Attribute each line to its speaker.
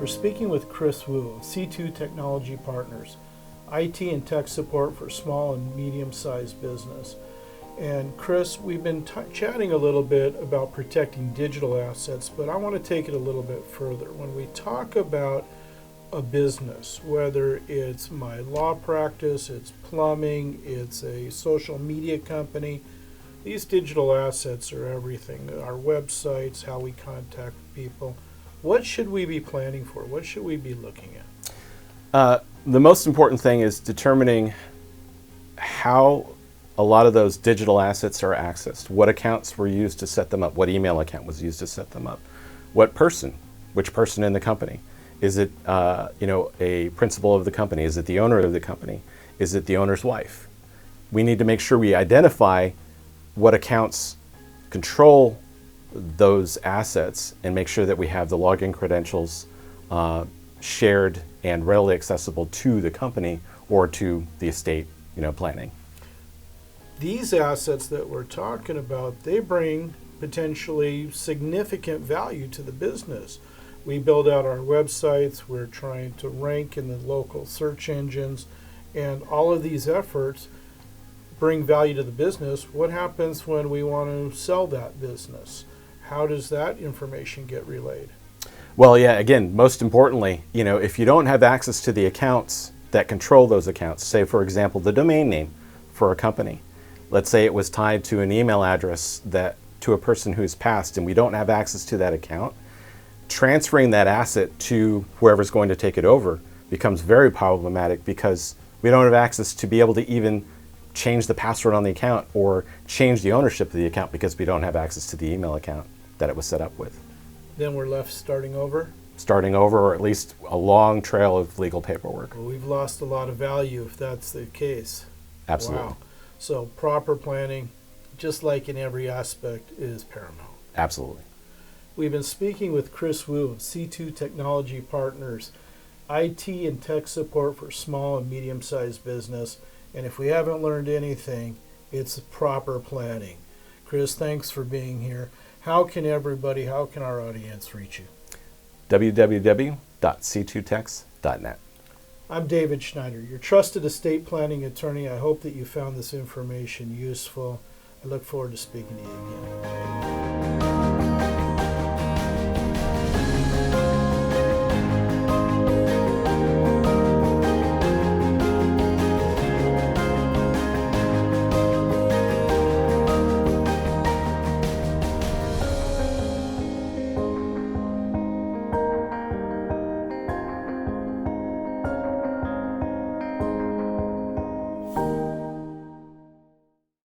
Speaker 1: We're speaking with Chris Wu of C2 Technology Partners, IT and tech support for small and medium-sized business. And Chris, we've been chatting a little bit about protecting digital assets, but I want to take it a little bit further. When we talk about a business, whether it's my law practice, it's plumbing, it's a social media company, these digital assets are everything. Our websites, how we contact people. What should we be planning for? What should we be looking at?
Speaker 2: The most important thing is determining how a lot of those digital assets are accessed. What accounts were used to set them up? What email account was used to set them up? Which person in the company? Is it a principal of the company? Is it the owner of the company? Is it the owner's wife? We need to make sure we identify what accounts control those assets and make sure that we have the login credentials shared and readily accessible to the company or to the estate planning.
Speaker 1: These assets that we're talking about, they bring potentially significant value to the business. We build out our websites, we're trying to rank in the local search engines, and all of these efforts bring value to the business. What happens when we want to sell that business? How does that information get relayed?
Speaker 2: Well, yeah, again, most importantly, if you don't have access to the accounts that control those accounts, say, for example, the domain name for a company. Let's say it was tied to an email address to a person who's passed and we don't have access to that account. Transferring that asset to whoever's going to take it over becomes very problematic because we don't have access to be able to even change the password on the account or change the ownership of the account because we don't have access to the email account that it was set up with.
Speaker 1: Then we're left starting over?
Speaker 2: Starting over, or at least a long trail of legal paperwork.
Speaker 1: Well, we've lost a lot of value if that's the case.
Speaker 2: Absolutely.
Speaker 1: Wow. So proper planning, just like in every aspect, is paramount.
Speaker 2: Absolutely.
Speaker 1: We've been speaking with Chris Wu of C2 Technology Partners, IT and tech support for small and medium-sized business. And if we haven't learned anything, it's proper planning. Chris, thanks for being here. How can our audience reach you?
Speaker 2: www.c2tex.net.
Speaker 1: I'm David Schneider, your trusted estate planning attorney. I hope that you found this information useful. I look forward to speaking to you again.